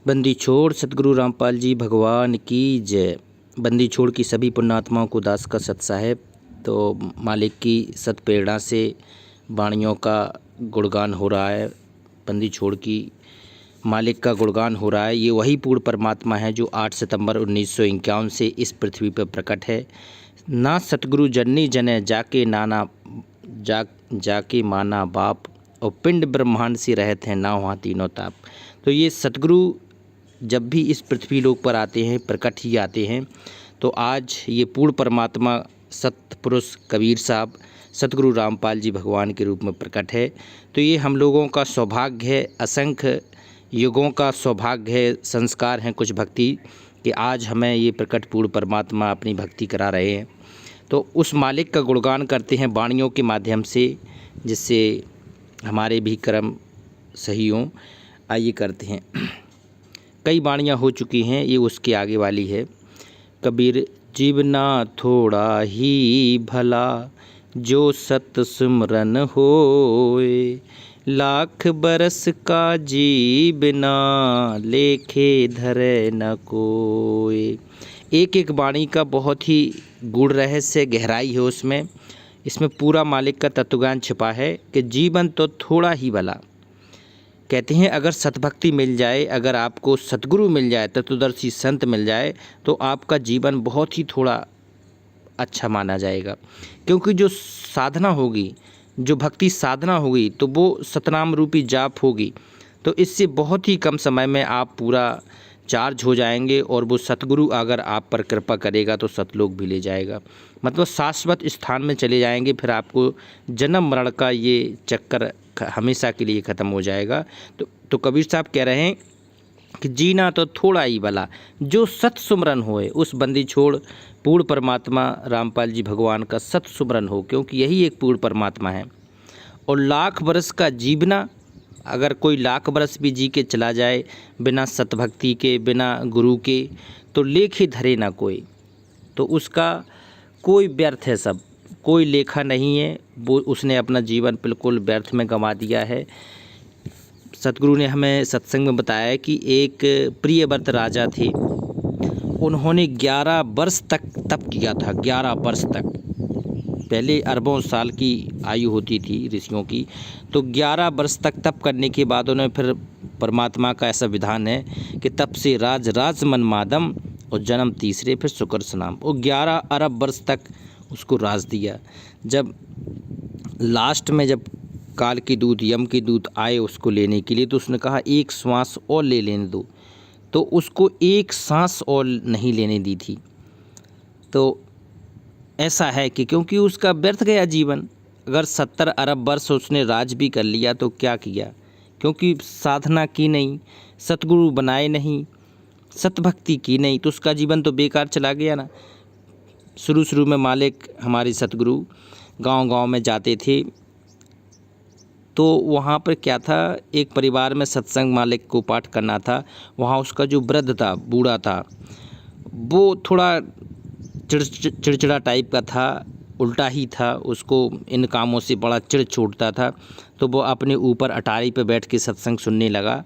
बंदी छोड़ सतगुरु रामपाल जी भगवान की जय। बंदी छोड़ की सभी पुण्यात्माओं को दास का सत साहेब। तो मालिक की सत प्रेरणा से वाणियों का गुणगान हो रहा है। बंदी छोड़ की मालिक का गुणगान हो रहा है। ये वही पूर्ण परमात्मा है जो 8 सितंबर 1951 से इस पृथ्वी पर प्रकट है। ना सतगुरु जननी जने जाके माना बाप, और पिंड ब्रह्मांड से रहते हैं ना वहाँ तीनों ताप। तो ये सतगुरु जब भी इस पृथ्वी लोक पर आते हैं प्रकट ही आते हैं। तो आज ये पूर्ण परमात्मा सतपुरुष कबीर साहब सतगुरु रामपाल जी भगवान के रूप में प्रकट है। तो ये हम लोगों का सौभाग्य है, असंख्य युगों का सौभाग्य है, संस्कार हैं कुछ भक्ति कि आज हमें ये प्रकट पूर्ण परमात्मा अपनी भक्ति करा रहे हैं। तो उस मालिक का गुणगान करते हैं वाणियों के माध्यम से, जिससे हमारे भी कर्म सही हों। आइए करते हैं। कई वाणियाँ हो चुकी हैं, ये उसके आगे वाली है। कबीर जीवना थोड़ा ही भला, जो सत सिमरन होए, लाख बरस का जीवना, लेखे धरे न कोय। एक एक वाणी का बहुत ही गूढ़ रहस्य गहराई है उसमें। इसमें पूरा मालिक का तत्वज्ञान छिपा है कि जीवन तो थोड़ा ही भला। कहते हैं अगर सतभक्ति मिल जाए, अगर आपको सतगुरु मिल जाए, तत्वदर्शी संत मिल जाए, तो आपका जीवन बहुत ही थोड़ा अच्छा माना जाएगा। क्योंकि जो साधना होगी, जो भक्ति साधना होगी, तो वो सतनाम रूपी जाप होगी। तो इससे बहुत ही कम समय में आप पूरा चार्ज हो जाएंगे, और वो सतगुरु अगर आप पर कृपा करेगा तो सतलोक भी ले जाएगा, मतलब शाश्वत स्थान में चले जाएंगे। फिर आपको जन्म मरण का ये चक्कर हमेशा के लिए ख़त्म हो जाएगा। तो कबीर साहब कह रहे हैं कि जीना तो थोड़ा ही भला, जो सत सुमरन होए। उस बंदी छोड़ पूर्ण परमात्मा रामपाल जी भगवान का सत सुमरन हो, क्योंकि यही एक पूर्ण परमात्मा है। और लाख बरस का जीवना, अगर कोई लाख बरस भी जी के चला जाए बिना सतभक्ति के, बिना गुरु के, तो लेखे धरे ना कोई। तो उसका कोई व्यर्थ है, सब कोई लेखा नहीं है। वो उसने अपना जीवन बिल्कुल व्यर्थ में गंवा दिया है। सतगुरु ने हमें सत्संग में बताया कि एक प्रियव्रत राजा थे, उन्होंने 11 वर्ष तक तप किया था। 11 वर्ष तक, पहले अरबों साल की आयु होती थी ऋषियों की। तो 11 वर्ष तक तप करने के बाद उन्हें फिर परमात्मा का ऐसा विधान है कि तप से राज मन मादम, और जन्म तीसरे फिर शुक्र स्नाम। वो 11 अरब वर्ष तक उसको राज दिया। जब लास्ट में जब काल की दूत, यम की दूत आए उसको लेने के लिए, तो उसने कहा एक श्वास और ले लेने दो। तो उसको एक सांस और नहीं लेने दी थी। तो ऐसा है कि क्योंकि उसका व्यर्थ गया जीवन। अगर 70 अरब वर्ष उसने राज भी कर लिया तो क्या किया, क्योंकि साधना की नहीं, सतगुरु बनाए नहीं, सतभक्ति की नहीं, तो उसका जीवन तो बेकार चला गया ना। शुरू में मालिक हमारे सतगुरु गांव-गांव में जाते थे। तो वहाँ पर क्या था, एक परिवार में सत्संग मालिक को पाठ करना था। वहाँ उसका जो वृद्ध था, बूढ़ा था, वो थोड़ा चिड़चिड़ा टाइप का था, उल्टा ही था। उसको इन कामों से बड़ा चिढ़ छूटता था। तो वो अपने ऊपर अटारी पे बैठ के सत्संग सुनने लगा।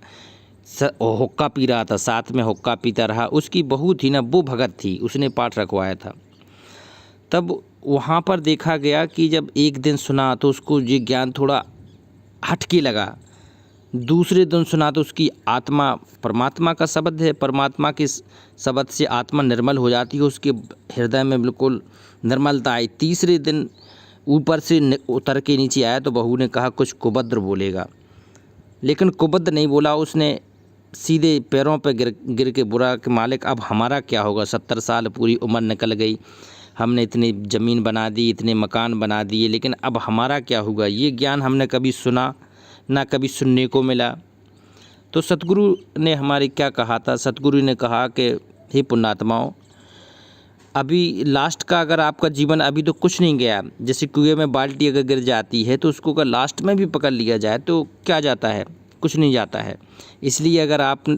हुक्का पी रहा था, साथ में हुक्का पीता रहा। उसकी बहू थी ना, वो भगत थी, उसने पाठ रखवाया था। तब वहाँ पर देखा गया कि जब एक दिन सुना तो उसको ये ज्ञान थोड़ा हटके लगा। दूसरे दिन सुना तो उसकी आत्मा, परमात्मा का शब्द है, परमात्मा के शब्द से आत्मा निर्मल हो जाती है, उसके हृदय में बिल्कुल निर्मलता आई। तीसरे दिन ऊपर से उतर के नीचे आया तो बहू ने कहा कुछ कुबद्र बोलेगा, लेकिन कुबद्र नहीं बोला। उसने सीधे पैरों पे गिर के बुरा कि मालिक अब हमारा क्या होगा, 70 साल पूरी उम्र निकल गई, हमने इतनी ज़मीन बना दी, इतने मकान बना दिए, लेकिन अब हमारा क्या होगा। ये ज्ञान हमने कभी सुना ना, कभी सुनने को मिला। तो सतगुरु ने हमारे क्या कहा था, सतगुरु ने कहा कि हे पुण्यात्माओं, अभी लास्ट का अगर आपका जीवन अभी तो कुछ नहीं गया, जैसे कुएं में बाल्टी अगर गिर जाती है तो उसको अगर लास्ट में भी पकड़ लिया जाए तो क्या जाता है, कुछ नहीं जाता है। इसलिए अगर आप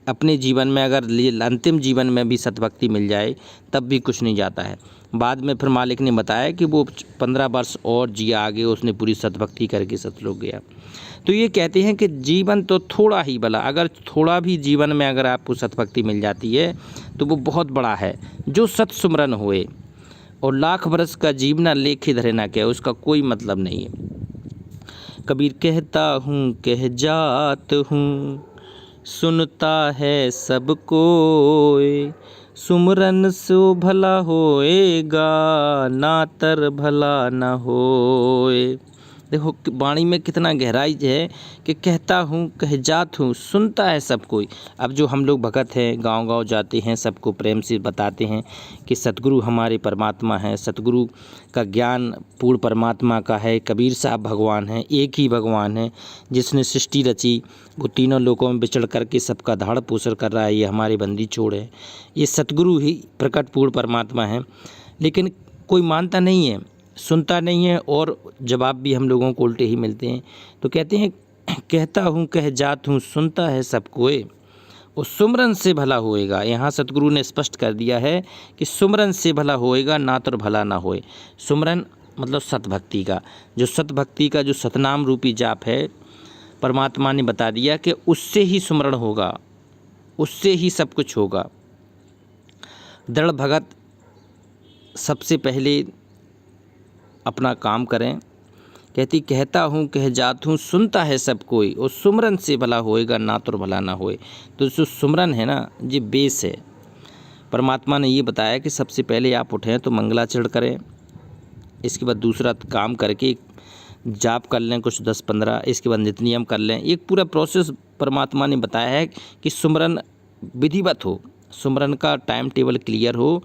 अपने जीवन में, अगर अंतिम जीवन में भी सतभक्ति मिल जाए तब भी कुछ नहीं जाता है। बाद में फिर मालिक ने बताया कि वो 15 वर्ष और जिया आगे, उसने पूरी सतभक्ति करके सतलोक गया। तो ये कहते हैं कि जीवन तो थोड़ा ही भला, अगर थोड़ा भी जीवन में अगर आपको सतभक्ति मिल जाती है तो वो बहुत बड़ा है। जो सत सुमरन होए और लाख बरस का जीवना लेखे धरे ना कहे, उसका कोई मतलब नहीं है। कबीर कहता हूँ कह जात हूँ, सुनता है सब कोय, सुमरन सो भला होएगा, नातर भला न होए। देखो वाणी में कितना गहराई है कि कहता हूँ कह जात हूँ, सुनता है सब कोई। अब जो हम लोग भगत हैं, गांव-गांव जाते हैं, सबको प्रेम से बताते हैं कि सतगुरु हमारे परमात्मा हैं, सतगुरु का ज्ञान पूर्ण परमात्मा का है, कबीर साहब भगवान हैं, एक ही भगवान है जिसने सृष्टि रची, वो तीनों लोकों में विचरण करके सबका धाड़ पोषण कर रहा है, ये हमारे बंदी छोड़ है, ये सतगुरु ही प्रकट पूर्ण परमात्मा है। लेकिन कोई मानता नहीं है, सुनता नहीं है, और जवाब भी हम लोगों को उल्टे ही मिलते हैं। तो कहते हैं कहता हूँ कह जात हूँ, सुनता है सब कोय, और सुमरन से भला होएगा। यहाँ सतगुरु ने स्पष्ट कर दिया है कि सुमरन से भला होएगा, ना तो भला ना होए। सुमरन मतलब सतभक्ति का, जो सतभक्ति का जो सतनाम रूपी जाप है, परमात्मा ने बता दिया कि उससे ही सुमरण होगा, उससे ही सब कुछ होगा। दृढ़ भगत सबसे पहले अपना काम करें। कहती कहता हूँ कह जात हूँ, सुनता है सब कोई, और सुमरन से भला होएगा, ना तो भला ना होए। तो जो सुमरन है ना, ये बेस है। परमात्मा ने ये बताया कि सबसे पहले आप उठें तो मंगलाचरण करें, इसके बाद दूसरा काम करके जाप कर लें कुछ 10-15, इसके बाद नित्य नियम कर लें। एक पूरा प्रोसेस परमात्मा ने बताया है कि सुमरन विधिवत हो, सुमरन का टाइम टेबल क्लियर हो,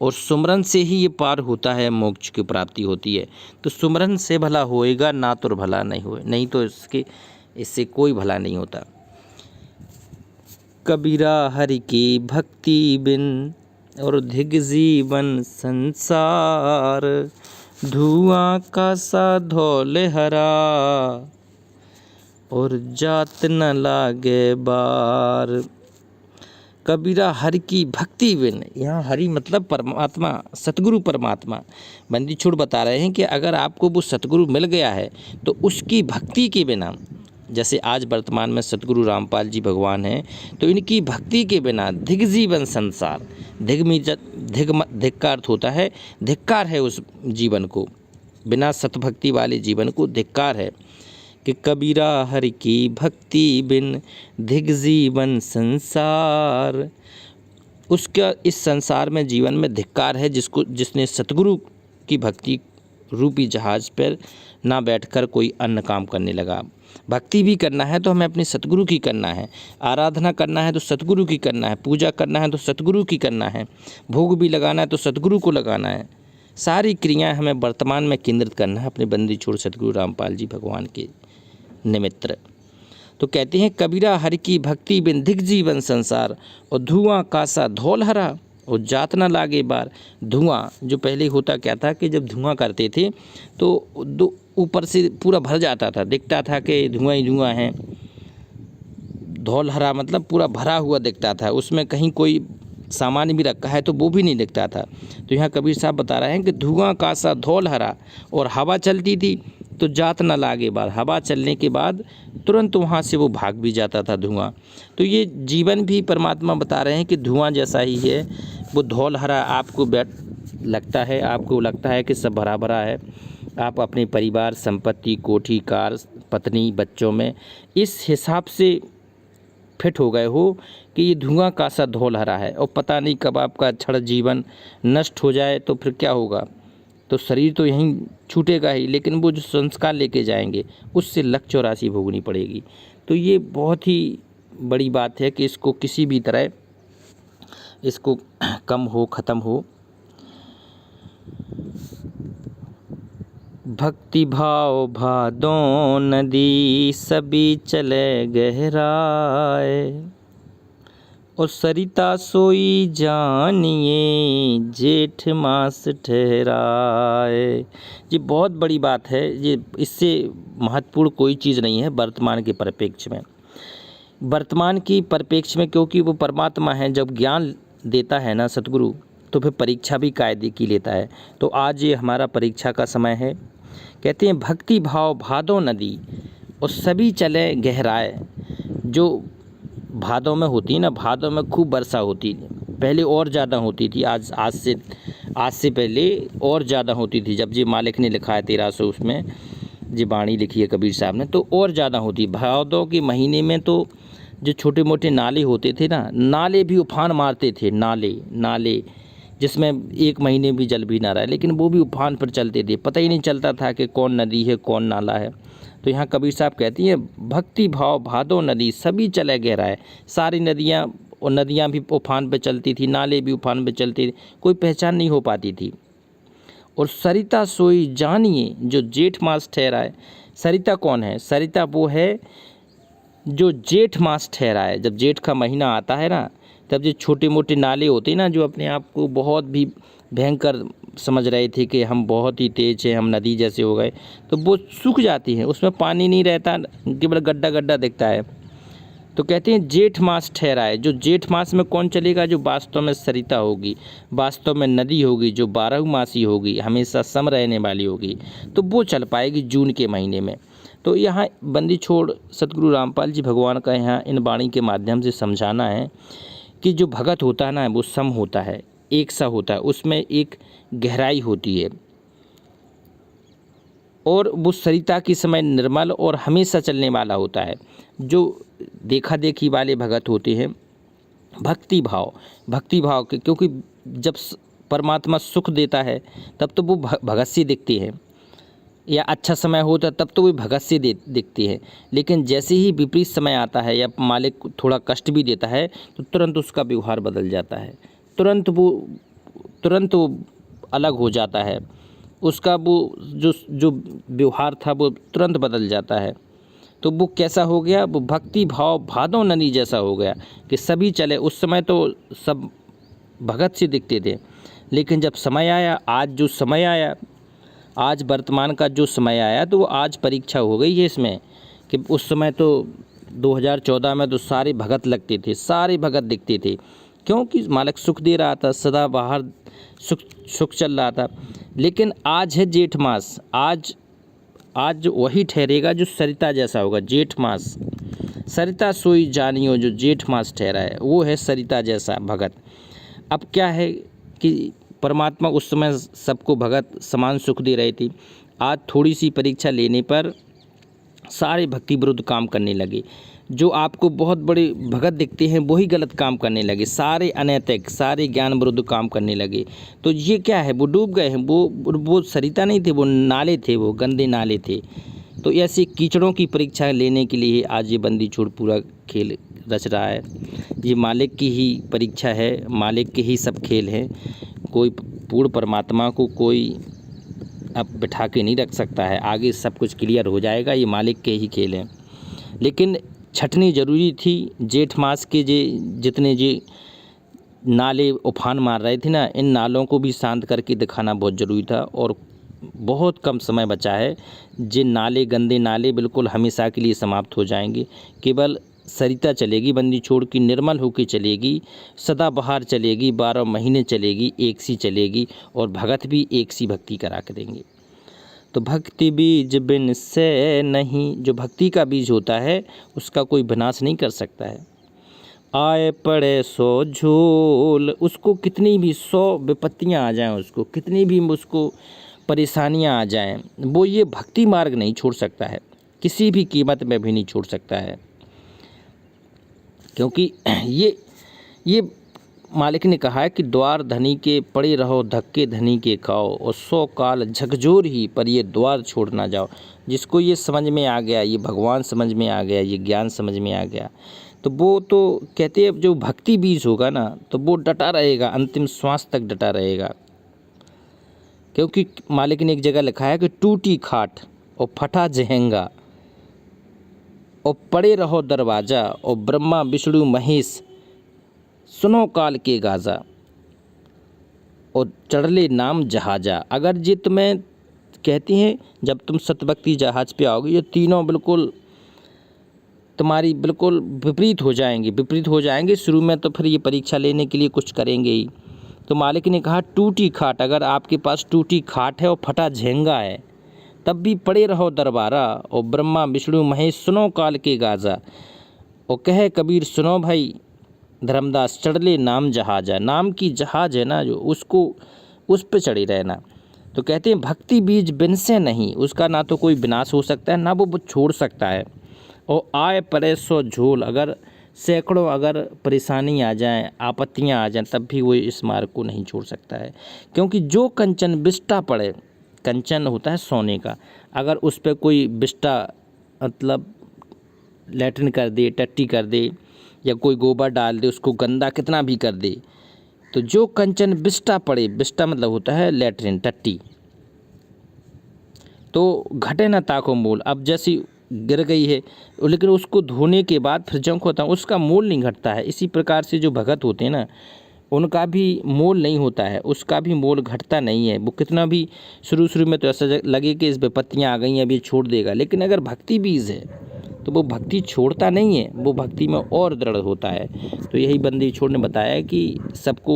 और सुमरन से ही ये पार होता है, मोक्ष की प्राप्ति होती है। तो सुमरन से भला होएगा, ना तो भला नहीं होए, नहीं तो इससे कोई भला नहीं होता। कबीरा हरि की भक्ति बिन और धिग जीवन संसार, धुआं का सा धौले हरा और जात न लागे बार। कबीरा हरि की भक्ति बिन, यहाँ हरि मतलब परमात्मा, सतगुरु परमात्मा। बंदी छोड़ बता रहे हैं कि अगर आपको वो सतगुरु मिल गया है तो उसकी भक्ति के बिना, जैसे आज वर्तमान में सतगुरु रामपाल जी भगवान हैं, तो इनकी भक्ति के बिना धिग जीवन संसार, धिग का अर्थ होता है धिक्कार है उस जीवन को, बिना सतभक्ति वाले जीवन को धिक्कार है। कि कबीरा हरि की भक्ति बिन धिग जीवन संसार, उसका इस संसार में जीवन में धिक्कार है जिसने सतगुरु की भक्ति रूपी जहाज पर ना बैठकर कोई अन्य काम करने लगा। भक्ति भी करना है तो हमें अपने सतगुरु की करना है, आराधना करना है तो सतगुरु की करना है, पूजा करना है तो सतगुरु की करना है, भोग भी लगाना है तो सतगुरु को लगाना है। सारी क्रियाएं हमें वर्तमान में केंद्रित करना है अपने बंदी छोड़ सतगुरु रामपाल जी भगवान के निमित्त। तो कहते हैं कबीरा हरि की भक्ति बिन धिग जीवन संसार, और धुआं कासा धौल हरा और जात न लागे बार। धुआं जो पहले होता क्या था कि जब धुआं करते थे तो ऊपर से पूरा भर जाता था, दिखता था कि धुआं ही धुआं है। धौल हरा मतलब पूरा भरा हुआ दिखता था, उसमें कहीं कोई सामान भी रखा है तो वो भी नहीं दिखता था। तो यहाँ कबीर साहब बता रहे हैं कि धुआं कासा धौल हरा, और हवा चलती थी तो जात न लागे बार, हवा चलने के बाद तुरंत वहाँ से वो भाग भी जाता था धुआं। तो ये जीवन भी परमात्मा बता रहे हैं कि धुआं जैसा ही है, वो धौल हरा आपको लगता है, आपको लगता है कि सब भरा भरा है। आप अपने परिवार, संपत्ति, कोठी, कार, पत्नी, बच्चों में इस हिसाब से फिट हो गए हो कि ये धुआं का सा धौल हरा है, और पता नहीं कब आपका क्षण जीवन नष्ट हो जाए तो फिर क्या होगा। तो शरीर तो यहीं छूटेगा ही, लेकिन वो जो संस्कार लेके जाएंगे उससे लक्ष्य और राशि भोगनी पड़ेगी। तो ये बहुत ही बड़ी बात है कि इसको किसी भी तरह इसको कम हो, ख़त्म हो। भक्ति भाव भादो नदी, सभी चले गहराए, और सरिता सोई जानिए, जेठ मास ठहराए। ये बहुत बड़ी बात है, ये इससे महत्वपूर्ण कोई चीज़ नहीं है वर्तमान के परिप्रेक्ष्य में, वर्तमान की परिप्रेक्ष्य में, क्योंकि वो परमात्मा है। जब ज्ञान देता है ना सतगुरु, तो फिर परीक्षा भी कायदे की लेता है। तो आज ये हमारा परीक्षा का समय है। कहते हैं भक्ति भाव भादो नदी और सभी चले गहराए। जो भादों में होती है ना, भादों में खूब वर्षा होती थी, पहले और ज़्यादा होती थी, आज से पहले और ज़्यादा होती थी। जब जी मालिक ने लिखा है 1300 उसमें जी बाणी लिखी है कबीर साहब ने, तो और ज़्यादा होती। भादों के महीने में तो जो छोटे मोटे नाले होते थे ना, नाले भी उफान मारते थे। नाले जिसमें एक महीने भी जल भी ना रहा है, लेकिन वो भी उफान पर चलते थे, पता ही नहीं चलता था कि कौन नदी है कौन नाला है। तो यहाँ कबीर साहब कहती हैं भक्ति भाव भादो नदी सभी चले गहराए। सारी नदियाँ और नदियाँ भी उफान पे चलती थी, नाले भी उफान पे चलते थे, कोई पहचान नहीं हो पाती थी। और सरिता सोई जानिए जो जेठ मास ठहराए। सरिता कौन है? सरिता वो है जो जेठ मास ठहराए। जब जेठ का महीना आता है ना, तब जो छोटे मोटे नाले होते हैं ना, जो अपने आप को बहुत भी भयंकर समझ रहे थे कि हम बहुत ही तेज हैं, हम नदी जैसे हो गए, तो वो सूख जाती हैं, उसमें पानी नहीं रहता, केवल गड्ढा गड्ढा दिखता है। तो कहते हैं जेठ मास ठहराए। जो जेठ मास में कौन चलेगा? जो वास्तव में सरिता होगी, वास्तव में नदी होगी, जो 12 मासी होगी, हमेशा सम रहने वाली होगी, तो वो चल पाएगी जून के महीने में। तो यहाँ बंदी छोड़ सतगुरु रामपाल जी भगवान का यहाँ इन वाणी के माध्यम से समझाना है कि जो भगत होता है ना, वो सम होता है, एक सा होता है, उसमें एक गहराई होती है, और वो सरिता की समय निर्मल और हमेशा चलने वाला होता है। जो देखा देखी वाले भगत होते हैं, भक्ति भाव के, क्योंकि जब परमात्मा सुख देता है तब तो वो भगत से दिखते हैं, या अच्छा समय होता है तब तो वो भगत से दिखते हैं। लेकिन जैसे ही विपरीत समय आता है या मालिक थोड़ा कष्ट भी देता है, तो तुरंत उसका व्यवहार बदल जाता है, तुरंत वो अलग हो जाता है, उसका वो जो व्यवहार था वो तुरंत बदल जाता है। तो वो कैसा हो गया? वो भक्ति भाव भादो नदी जैसा हो गया कि सभी चले। उस समय तो सब भगत से दिखते थे, लेकिन जब समय आया, आज वर्तमान का जो समय आया, तो वो आज परीक्षा हो गई है इसमें कि उस समय तो 2014 में तो सारे भगत लगते थे, सारे भगत दिखते थे, क्योंकि मालिक सुख दे रहा था, सदा बाहर सुख चल रहा था। लेकिन आज है जेठ मास, आज वही ठहरेगा जो सरिता जैसा होगा। जेठ मास सरिता सोई जानियो, जो जेठ मास ठहरा है वो है सरिता जैसा भगत। अब क्या है कि परमात्मा उस समय सबको भगत समान सुख दे रहे थे, आज थोड़ी सी परीक्षा लेने पर सारे भक्ति विरुद्ध काम करने लगे। जो आपको बहुत बड़े भगत दिखते हैं वही गलत काम करने लगे, सारे अनैतिक, सारे ज्ञान विरुद्ध काम करने लगे। तो ये क्या है? वो डूब गए हैं, वो सरिता नहीं थे, वो नाले थे, वो गंदे नाले थे। तो ऐसे कीचड़ों की परीक्षा लेने के लिए आज ये बंदी छोड़ पूरा खेल रच रहा है। ये मालिक की ही परीक्षा है, मालिक के ही सब खेल हैं। कोई पूर्ण परमात्मा को कोई अब बिठा के नहीं रख सकता है, आगे सब कुछ क्लियर हो जाएगा, ये मालिक के ही खेल हैं। लेकिन छटनी ज़रूरी थी। जेठ मास के जितने नाले उफान मार रहे थे ना, इन नालों को भी शांत करके दिखाना बहुत ज़रूरी था। और बहुत कम समय बचा है, नाले गंदे नाले बिल्कुल हमेशा के लिए समाप्त हो जाएंगे। केवल सरिता चलेगी बंदी छोड़ की, निर्मल होकर चलेगी, सदा बहार चलेगी, 12 महीने चलेगी, एक सी चलेगी, और भगत भी एक सी भक्ति करा करेंगे। तो भक्ति बीज बिन से नहीं, जो भक्ति का बीज होता है उसका कोई विनाश नहीं कर सकता है। आए पड़े सो झूल, उसको कितनी भी 100 विपत्तियाँ आ जाएं, उसको कितनी भी उसको परेशानियाँ आ जाएं, वो ये भक्ति मार्ग नहीं छोड़ सकता है, किसी भी कीमत में भी नहीं छोड़ सकता है। क्योंकि ये मालिक ने कहा है कि द्वार धनी के पड़े रहो, धक्के धनी के खाओ, और 100 काल झकझोर ही पर ये द्वार छोड़ ना जाओ। जिसको ये समझ में आ गया, ये भगवान समझ में आ गया, ये ज्ञान समझ में आ गया, तो वो तो कहते हैं जो भक्ति बीज होगा ना, तो वो डटा रहेगा, अंतिम श्वास तक डटा रहेगा। क्योंकि मालिक ने एक जगह लिखा है कि टूटी खाट और फटा जहंगा, और पड़े रहो दरवाज़ा, और ब्रह्मा विष्णु महेश सुनो काल के गाजा, और चढ़ले नाम जहाजा। अगर ये तुम्हें कहती हैं जब तुम सतभक्ति जहाज पे आओगे, ये तीनों बिल्कुल तुम्हारी बिल्कुल विपरीत हो जाएंगे। शुरू में तो फिर ये परीक्षा लेने के लिए कुछ करेंगे ही, तो मालिक ने कहा टूटी खाट, अगर आपके पास टूटी खाट है और फटा झेंगा है तब भी पड़े रहो दरबारा, और ब्रह्मा विष्णु महेश सुनो काल के गाजा। और कहे कबीर सुनो भाई धर्मदास, चढ़ ले नाम जहाजा, नाम की जहाज है ना जो, उसको उस पे चढ़े रहना। तो कहते हैं भक्ति बीज बिन से नहीं, उसका ना तो कोई विनाश हो सकता है ना वो छोड़ सकता है। और आए परे सो झोल, अगर सैकड़ों अगर परेशानी आ जाएं, आपत्तियां आ जाएं, तब भी वो इस मार्ग को नहीं छोड़ सकता है। क्योंकि जो कंचन बिष्टा पड़े, कंचन होता है सोने का, अगर उस पर कोई बिष्टा मतलब लैट्रिन कर दे, टट्टी कर दे, या कोई गोबर डाल दे, उसको गंदा कितना भी कर दे, तो जो कंचन बिष्टा पड़े, बिष्टा मतलब होता है लैट्रिन टट्टी, तो घटे ना ताको मोल। अब जैसी गिर गई है लेकिन उसको धोने के बाद फिर जंग होता है, उसका मोल नहीं घटता है। इसी प्रकार से जो भगत होते हैं ना, उनका भी मोल नहीं होता है, उसका भी मोल घटता नहीं है। वो कितना भी शुरू में तो ऐसा लगे कि इस विपत्तियाँ आ गई हैं, अब ये छोड़ देगा, लेकिन अगर भक्ति बीज है तो वो भक्ति छोड़ता नहीं है, वो भक्ति में और दृढ़ होता है। तो यही बंदी छोड़ ने बताया कि सबको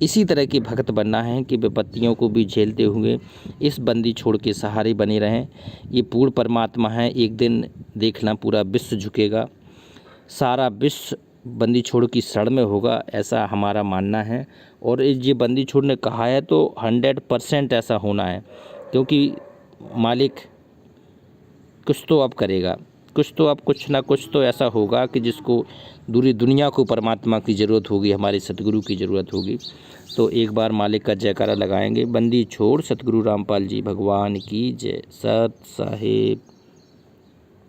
इसी तरह के भक्त बनना है कि विपत्तियों को भी झेलते हुए इस बंदी छोड़ के सहारे बने रहें। ये पूर्ण परमात्मा है, एक दिन देखना पूरा विश्व झुकेगा, सारा विश्व बंदी छोड़ की शरण में होगा, ऐसा हमारा मानना है। और ये बंदी छोड़ ने कहा है तो 100% ऐसा होना है, क्योंकि मालिक कुछ तो अब करेगा, कुछ तो अब कुछ ना कुछ तो ऐसा होगा कि जिसको पूरी दुनिया को परमात्मा की ज़रूरत होगी, हमारे सतगुरु की ज़रूरत होगी। तो एक बार मालिक का जयकारा लगाएंगे। बंदी छोड़ सतगुरु रामपाल जी भगवान की जय। सत साहेब।